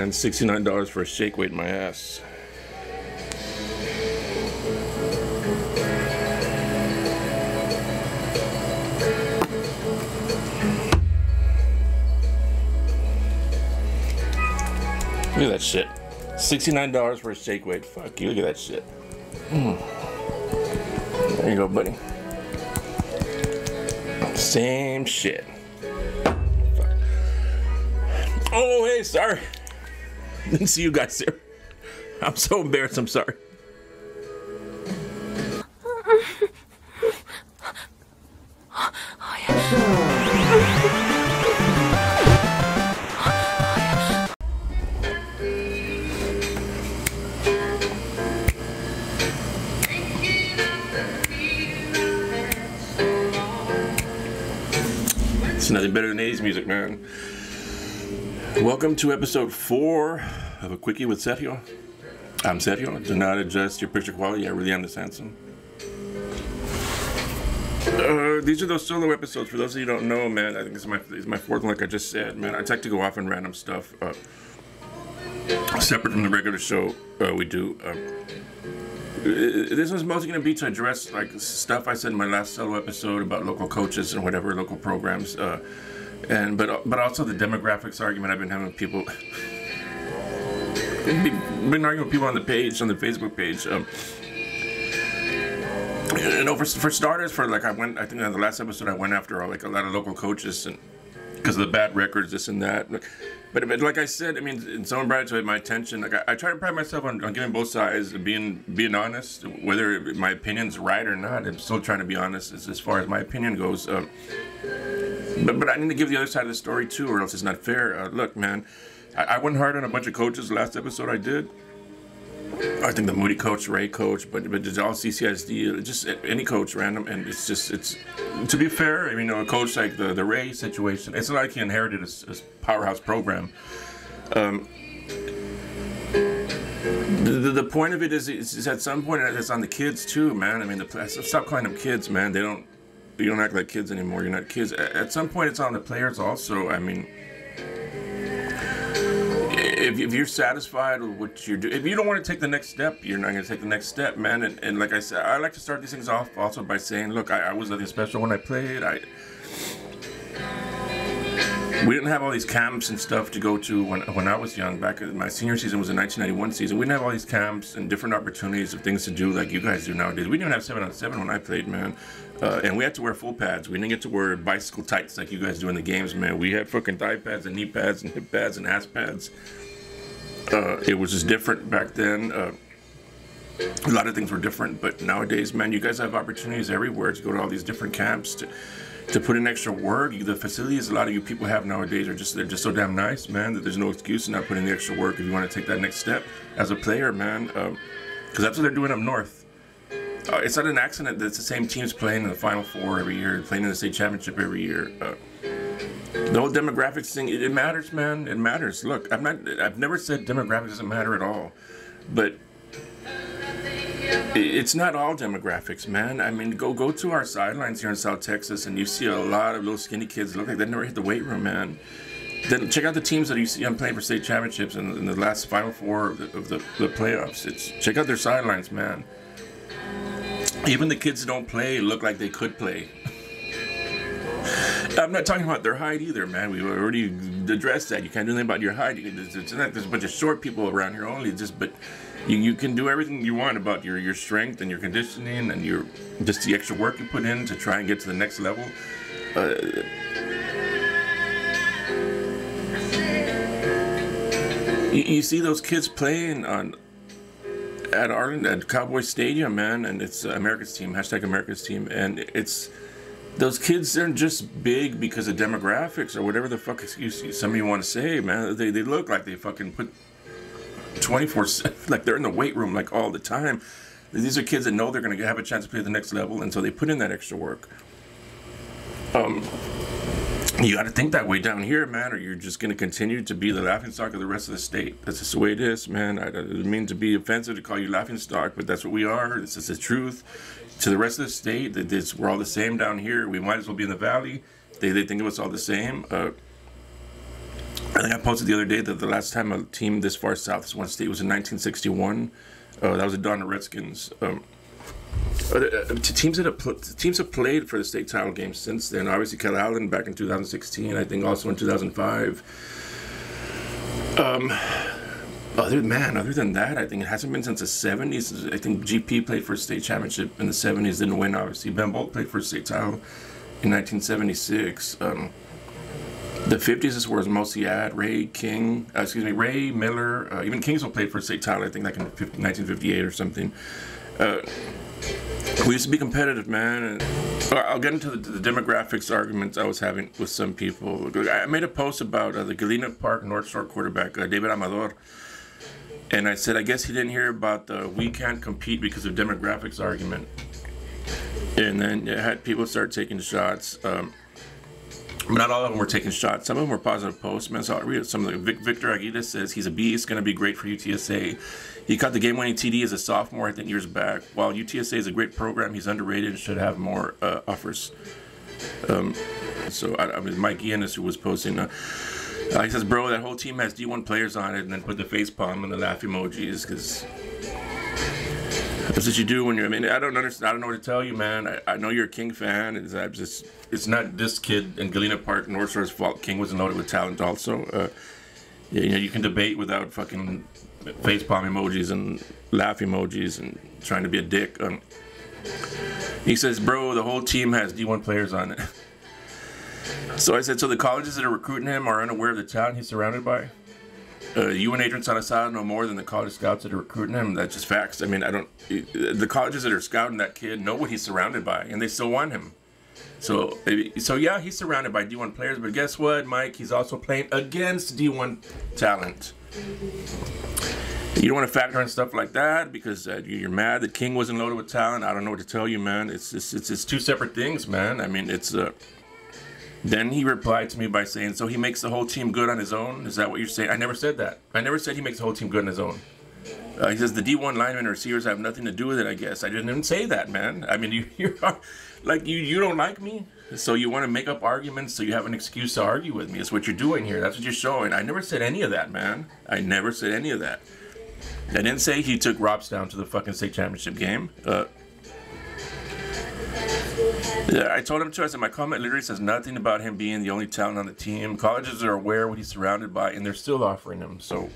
man. $69 for a shake weight in my ass. Look at that shit. $69 for a shake weight. Fuck you, look at that shit. There you go, buddy. Same shit. Fuck. Oh, hey, sorry. Didn't see you guys there. I'm so embarrassed, I'm sorry. It's nothing better than 80s music, man. Welcome to episode 4 of A Quickie with Sergio. I'm Sergio. Do not adjust your picture quality. I really am this handsome. These are those solo episodes. For those of you who don't know, man, I think this is my fourth one, like I just said. Man, I like to go off on random stuff. Separate from the regular show we do. This was mostly going to be to address like stuff I said in my last solo episode about local coaches and whatever, local programs, but also the demographics argument I've been having with people. Been arguing with people on the page, on the Facebook page. You know, for starters, I think on the last episode I went after like a lot of local coaches and because of the bad records, this and that. But like I said, I mean, someone brought it to my attention. Like I try to pride myself on giving both sides, being honest, whether my opinion's right or not. I'm still trying to be honest as far as my opinion goes. But I need to give the other side of the story too, or else it's not fair. Look, man, I went hard on a bunch of coaches the last episode I did. I think the Moody coach, Ray coach, but it's all CCSD, just any coach, random, and it's to be fair, I mean, a coach like the Ray situation, it's not like he inherited a powerhouse program. The point of it is at some point it's on the kids too, man. I mean, stop calling them kids, man. You don't act like kids anymore. You're not kids. At some point, it's on the players also. I mean, if you're satisfied with what you're doing, if you don't want to take the next step, you're not going to take the next step, man. And like I said, I like to start these things off also by saying, look, I was nothing special when I played. We didn't have all these camps and stuff to go to when I was young. Back in my senior season was the 1991 season. We didn't have all these camps and different opportunities of things to do like you guys do nowadays. We didn't have 7-on-7 when I played, man. And we had to wear full pads. We didn't get to wear bicycle tights like you guys do in the games, man. We had fucking thigh pads and knee pads and hip pads and ass pads. It was just different back then. A lot of things were different, but nowadays, man, you guys have opportunities everywhere to go to all these different camps to put in extra work. The facilities a lot of you people have nowadays they're just so damn nice, man, that there's no excuse to not put in the extra work if you want to take that next step as a player, man. Because that's what they're doing up north. It's not an accident that it's the same teams playing in the Final Four every year, playing in the state championship every year. The whole demographics thing, it matters, man. It matters. Look, I've never said demographics doesn't matter at all, but it's not all demographics, man. I mean, go to our sidelines here in South Texas, and you see a lot of little skinny kids that look like they never hit the weight room, man. Then check out the teams that you see I'm playing for state championships in the last Final Four of the playoffs. Check out their sidelines, man. Even the kids that don't play look like they could play. I'm not talking about their height either, man. We've already addressed that. You can't do anything about your height. There's a bunch of short people around here only. But you can do everything you want about your strength and your conditioning and just the extra work you put in to try and get to the next level. You see those kids playing at Arlington, at Cowboy Stadium, man, and it's America's team, #America's team, and it's those kids aren't just big because of demographics or whatever the fuck excuse some of you want to say, man. They look like they fucking put 24/7, like they're in the weight room like all the time. These are kids that know they're going to have a chance to play at the next level, and so they put in that extra work. You got to think that way down here, man, or you're just going to continue to be the laughingstock of the rest of the state. That's just the way it is, man. I don't mean to be offensive to call you laughingstock, but that's what we are. This is the truth. To the rest of the state, we're all the same down here. We might as well be in the valley. They think of us all the same. I think I posted the other day that the last time a team this far south has won state was in 1961. That was the Donna Redskins. Teams have played for the state title game since then. Obviously, Calallen back in 2016. I think also in 2005. Other than that, I think it hasn't been since the 70s. I think GP played for a state championship in the 70s, didn't win, obviously. Ben Bolt played for a state title in 1976. The 50s is where it's mostly at. Ray Miller, even Kingsville played for a state title, I think, like in 1958 or something. We used to be competitive, man. And I'll get into the demographics arguments I was having with some people. I made a post about the Galena Park North Shore quarterback, David Amador. And I said, I guess he didn't hear about the we can't compete because of demographics argument. And then it had people start taking shots. Not all of them were taking shots. Some of them were positive posts, man. So I'll read some of them. Victor Aguirre says he's a beast, going to be great for UTSA. He caught the game-winning TD as a sophomore, I think, years back. While UTSA is a great program, he's underrated and should have more offers. I mean, Mike Iannis, who was posting, he says, bro, that whole team has D1 players on it, and then put the face palm and the laugh emojis, because that's what you do when you're, I mean, I don't understand, I don't know what to tell you, man. I know you're a King fan. It's not this kid in Galena Park, North Shore's fault. King wasn't loaded with talent also. You can debate without fucking face palm emojis and laugh emojis and trying to be a dick. He says, bro, the whole team has D1 players on it. So I said, so the colleges that are recruiting him are unaware of the talent he's surrounded by? You and Adrian Salazar know more than the college scouts that are recruiting him. That's just facts. I mean, the colleges that are scouting that kid know what he's surrounded by, and they still want him. So yeah, he's surrounded by D1 players, but guess what, Mike? He's also playing against D1 talent. You don't want to factor in stuff like that because you're mad that King wasn't loaded with talent. I don't know what to tell you, man. It's two separate things, man. I mean, Then he replied to me by saying, so he makes the whole team good on his own? Is that what you're saying? I never said that. I never said he makes the whole team good on his own. He says the D1 linemen and receivers have nothing to do with it, I guess. I didn't even say that, man. I mean, you don't like me, so you want to make up arguments so you have an excuse to argue with me. That's what you're doing here. That's what you're showing. I never said any of that, man. I never said any of that. I didn't say he took Robstown to the fucking state championship game. Yeah, I told him too. I said my comment literally says nothing about him being the only talent on the team. Colleges are aware of what he's surrounded by, and they're still offering him. So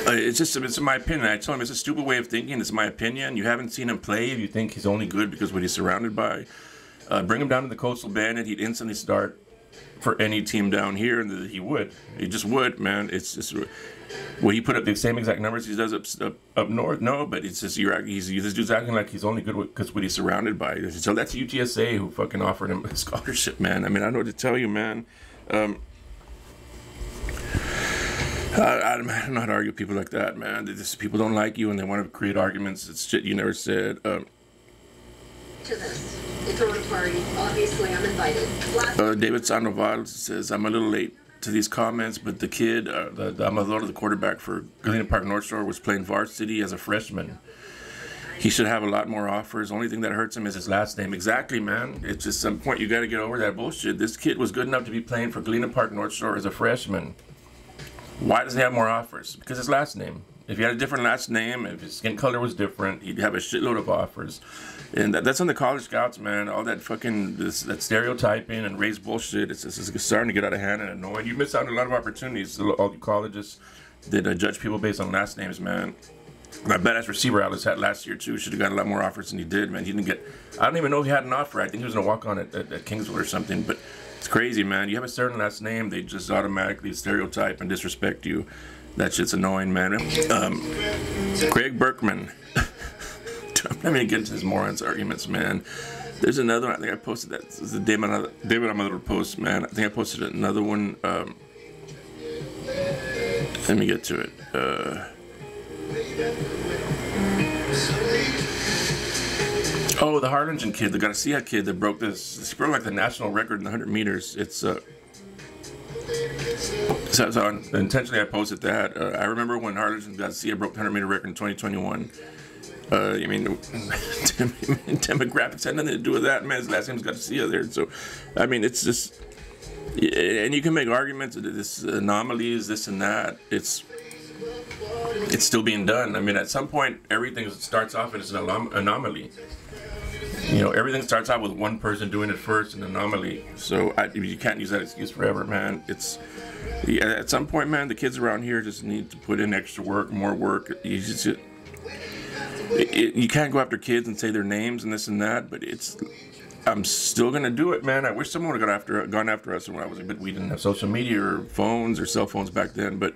it's my opinion. I told him it's a stupid way of thinking. It's my opinion. You haven't seen him play. If you think he's only good because of what he's surrounded by, bring him down to the Coastal Bend, and he'd instantly start for any team down here, and he would. He just would, man. It's just. Will he put up the same exact numbers he does up north? No, but it's just this dude's acting like he's only good because what he's surrounded by. So that's UTSA who fucking offered him a scholarship, man. I mean, I don't know what to tell you, man. I don't know how to argue with people like that, man. People don't like you and they want to create arguments. It's shit you never said. To this. It's a party. Obviously, I'm invited. David Sandoval says, I'm a little late to these comments, but the kid, the Amador, the quarterback for Galena Park North Shore, was playing varsity as a freshman. He should have a lot more offers. Only thing that hurts him is his last name. Exactly, man. It's just some point you got to get over that bullshit. This kid was good enough to be playing for Galena Park North Shore as a freshman. Why does he have more offers? Because his last name. If he had a different last name, if his skin color was different, he'd have a shitload of offers. And that's on the college scouts, man. All that fucking that stereotyping and race bullshit. It's starting to get out of hand and annoying. You miss out on a lot of opportunities. All you colleges that judge people based on last names, man. That badass receiver Alice had last year too should have got a lot more offers than he did, man. He didn't get. I don't even know if he had an offer. I think he was gonna walk on at Kingsville or something. But it's crazy, man. You have a certain last name, they just automatically stereotype and disrespect you. That shit's annoying, man. Craig Berkman. I'm gonna get into his morons arguments, man. There's another one. I think I posted that. This is the David Amador post, man. I think I posted another one. Let me get to it. Oh, the Harlingen kid, the Garcia kid that broke this. He broke like the national record in the 100 meters. It's so intentionally I posted that. I remember when Harlingen Garcia broke the 100-meter record in 2021. I mean, demographics had nothing to do with that, man. His last name's Garcia there. So, I mean, it's just, And you can make arguments that this anomaly is this and that. It's still being done. I mean, at some point, everything starts off as an anomaly. You know, everything starts out with one person doing it first, an anomaly. So you can't use that excuse forever, man. At some point, man, the kids around here just need to put in extra work, more work. You can't go after kids and say their names and this and that, but I'm still gonna do it, man. I wish someone would have gone after us when I was a bit. We didn't have social media or phones or cell phones back then, but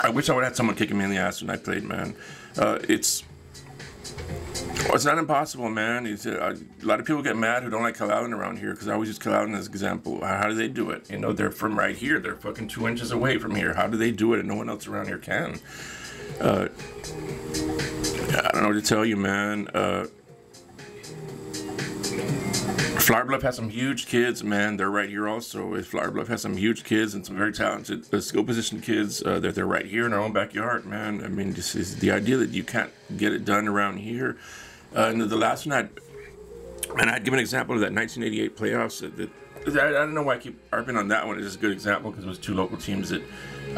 I wish I would have had someone kicking me in the ass when I played, man. It's not impossible, man. A lot of people get mad who don't like Calallen around here because I always use Calallen as an example. How do they do it? You know, they're from right here. They're fucking 2 inches away from here. How do they do it and no one else around here can? I don't know what to tell you, man. Flower Bluff has some huge kids, man. They're right here also. Flower Bluff has some huge kids and some very talented skill position kids that they're right here in our own backyard, man. I mean, this is the idea that you can't get it done around here. And the last one, I'd give an example of that 1988 playoffs. I don't know why I keep harping on that one. It's just a good example because it was two local teams that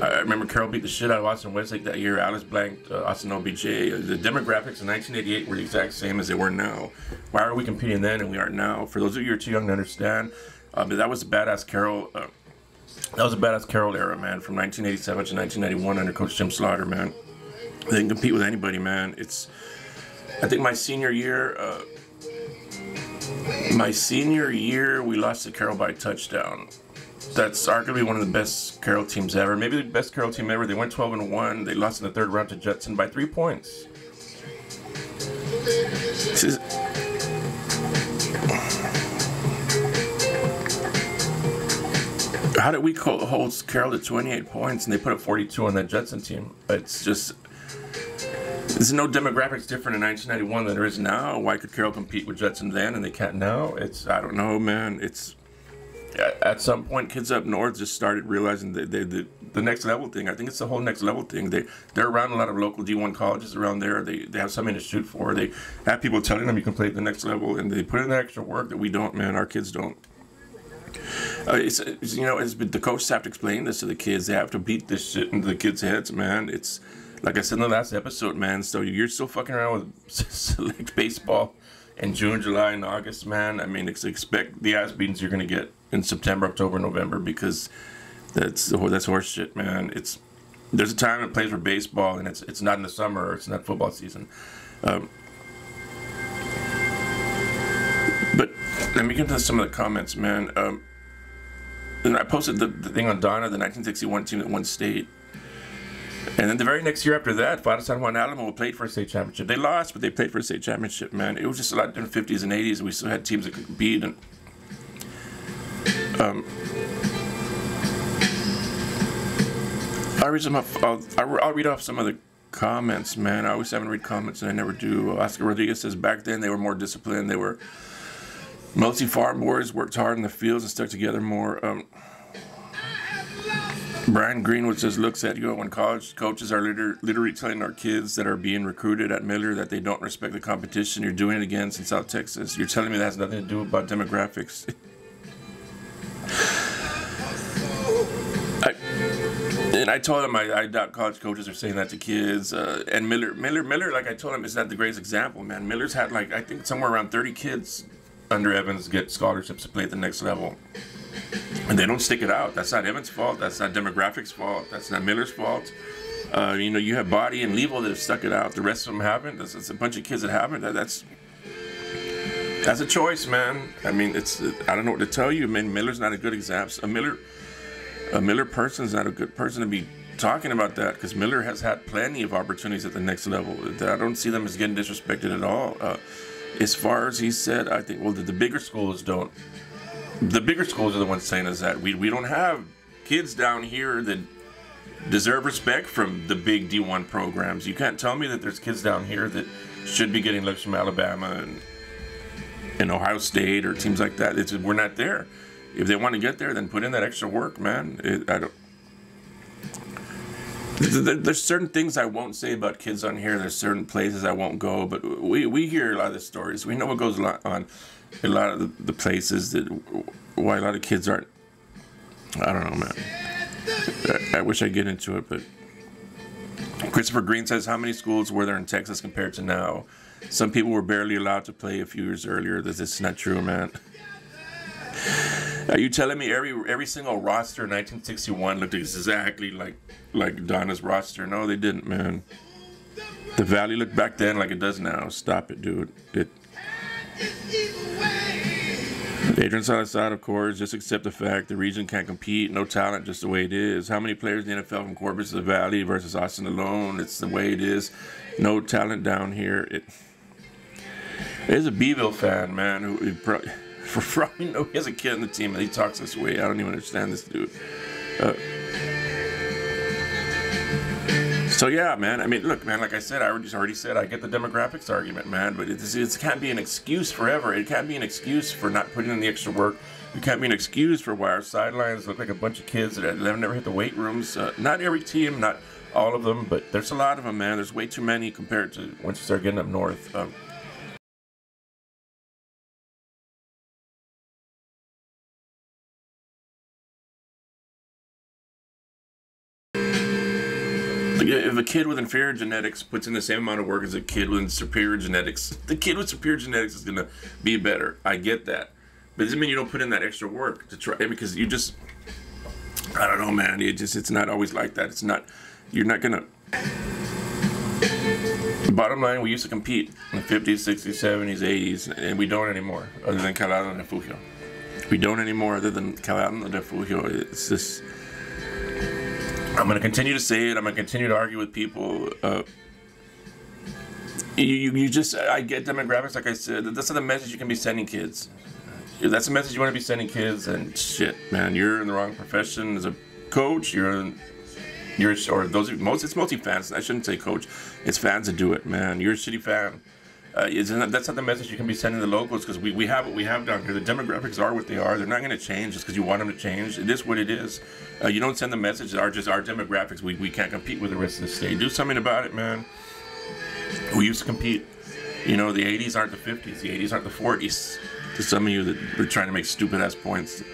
I remember Carroll beat the shit out of Austin Westlake that year. Alice blanked Austin OBJ. The demographics in 1988 were the exact same as they were now. Why are we competing then and we aren't now? For those of you who are too young to understand, but that was a badass Carroll. That was a badass Carroll era, man, from 1987 to 1991 under Coach Jim Slaughter, man. They didn't compete with anybody, man. I think my senior year, we lost to Carroll by a touchdown. That's arguably one of the best Carroll teams ever. Maybe the best Carroll team ever. They went 12-1. They lost in the third round to Judson by 3 points. How did we hold Carroll to 28 points and they put up 42 on that Judson team? It's just... There's no demographics different in 1991 than there is now. Why could Carroll compete with Judson then and they can't now? I don't know, man. At some point, kids up north just started realizing that the next level thing. I think it's the whole next level thing. They're around a lot of local D1 colleges around there. They have something to shoot for. They have people telling them you can play at the next level, and they put in the extra work that we don't, man. Our kids don't. The coaches have to explain this to the kids. They have to beat this shit into the kids' heads, man. It's like I said in the last episode, man. So you're still fucking around with select baseball in June, July, and August, man. I mean, expect the ass beatings you're gonna get in September, October, November, because that's horse shit, man. There's a time and place for baseball, and it's not in the summer or it's not football season. But let me get into some of the comments, man. And I posted the thing on Donna, the 1961 team that won state. And then the very next year after that, Father San Juan Alamo played for a state championship. They lost, but they played for a state championship, man. It was just a lot different 50s and 80s. We still had teams that could compete. And I'll read off some of the comments, man. I always haven't read comments, and I never do. Oscar Rodriguez says, back then they were more disciplined. They were mostly farm boys, worked hard in the fields and stuck together more. Brian Greenwood says, looks at you when college coaches are literally telling our kids that are being recruited at Miller that they don't respect the competition you're doing it against in South Texas. You're telling me that has nothing to do about demographics. I told him I doubt college coaches are saying that to kids. And Miller, like I told him, is not the greatest example, man. Miller's had I think somewhere around 30 kids under Evans get scholarships to play at the next level. And they don't stick it out. That's not Evans' fault. That's not demographics' fault. That's not Miller's fault. You have Body and Levo that have stuck it out. The rest of them haven't. That's a bunch of kids that haven't. That's a choice, man. I mean, I don't know what to tell you. I mean, Miller's not a good example. A Miller person is not a good person to be talking about that because Miller has had plenty of opportunities at the next level. I don't see them as getting disrespected at all. As far as he said, I think, the bigger schools don't. The bigger schools are the ones saying is that we don't have kids down here that deserve respect from the big D1 programs. You can't tell me that there's kids down here that should be getting looks from Alabama and Ohio State or teams like that. We're not there. If they want to get there, then put in that extra work, man. There's certain things I won't say about kids on here. There's certain places I won't go, but we hear a lot of the stories. We know what goes on a lot of the places why a lot of kids aren't I don't know, man. I wish I'd get into it, but Christopher Green says, how many schools were there in Texas compared to now? Some people were barely allowed to play a few years earlier. This is not true, man. Are you telling me every single roster in 1961 looked exactly like Donna's roster? No, they didn't, man. The Valley looked back then like it does now. Stop it, dude. Adrian Salazar, of course, just accept the fact the region can't compete. No talent, just the way it is. How many players in the NFL from Corpus to the Valley versus Austin alone? It's the way it is. No talent down here. There's a Beeville fan, man, who probably know he has a kid on the team and he talks this way. I don't even understand this dude. So yeah, man. I mean, look, man. Like I said, I already said I get the demographics argument, man. But it can't be an excuse forever. It can't be an excuse for not putting in the extra work. It can't be an excuse for why our sidelines look like a bunch of kids that have never hit the weight rooms. Not every team, not all of them, but there's a lot of them, man. There's way too many compared to once you start getting up north. If a kid with inferior genetics puts in the same amount of work as a kid with superior genetics, the kid with superior genetics is going to be better. I get that. But it doesn't mean you don't put in that extra work to try, because you just, I don't know, man. It's not always like that. It's not, you're not going to. Bottom line, we used to compete in the 50s, 60s, 70s, 80s, and we don't anymore, other than Calado and Refugio. We don't anymore, other than Calado and Refugio. It's just. I'm going to continue to say it. I'm going to continue to argue with people. I get demographics, like I said. That's not the message you can be sending kids. If that's the message you want to be sending kids, and shit, man, you're in the wrong profession as a coach. It's mostly fans. I shouldn't say coach. It's fans that do it, man. You're a shitty fan. That's not the message you can be sending the locals, because we have what we have down here. The demographics are what they are. They're not going to change just because you want them to change. It is what it is. You don't send the message that just our demographics. We can't compete with the rest of the state. Do something about it, man. We used to compete. You know, the 80s aren't the 50s. The 80s aren't the 40s. To some of you that are trying to make stupid ass points.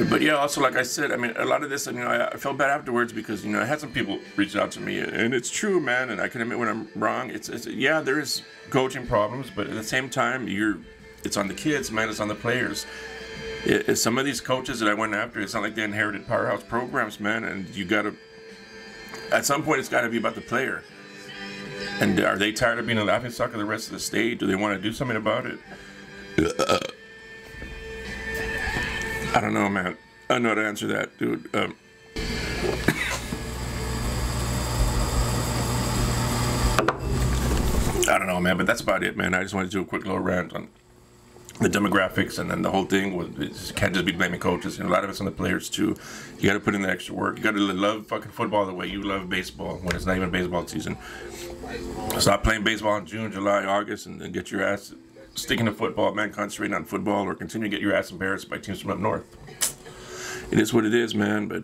But yeah, also, like I said, I mean, a lot of this, I felt bad afterwards because, I had some people reach out to me, and it's true, man, and I can admit when I'm wrong. Yeah, there is coaching problems, but at the same time, it's on the kids, man, it's on the players. Some of these coaches that I went after, it's not like they inherited powerhouse programs, man, and you gotta, at some point, it's gotta be about the player. And are they tired of being a laughingstock of the rest of the state? Do they want to do something about it? I don't know, man. I don't know how to answer that, dude. I don't know, man, but that's about it, man. I just wanted to do a quick little rant on the demographics, and then the whole thing can't just be blaming coaches. A lot of it's on the players, too. You got to put in the extra work. You got to love fucking football the way you love baseball when it's not even baseball season. Stop playing baseball in June, July, August, and then get your ass sticking to football, man. Concentrating on football, or continue to get your ass embarrassed by teams from up north. It is what it is, man. But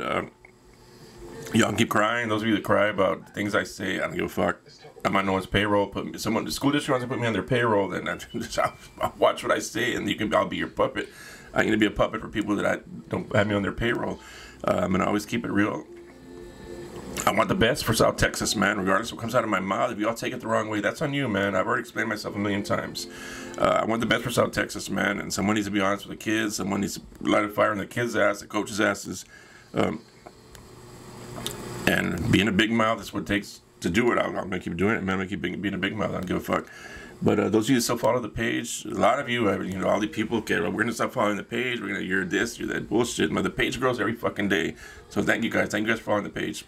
y'all can keep crying. Those of you that cry about things I say, I don't give a fuck. I'm on no one's payroll. The school district wants to put me on their payroll, then I'll watch what I say, and I'll be your puppet. I'm gonna be a puppet for people that don't have me on their payroll. I'm gonna always keep it real. I want the best for South Texas, man, regardless of what comes out of my mouth. If y'all take it the wrong way, that's on you, man. I've already explained myself a million times. I want the best for South Texas, man, and someone needs to be honest with the kids. Someone needs to light a fire in the kids' ass, the coaches' asses. And being a big mouth is what it takes to do it. I'm going to keep doing it, man. I'm going to keep being a big mouth. I don't give a fuck. But those of you that still follow the page, a lot of you, all the people, okay, well, we're going to stop following the page. You're this, you're that bullshit. The page grows every fucking day. So thank you guys. Thank you guys for following the page.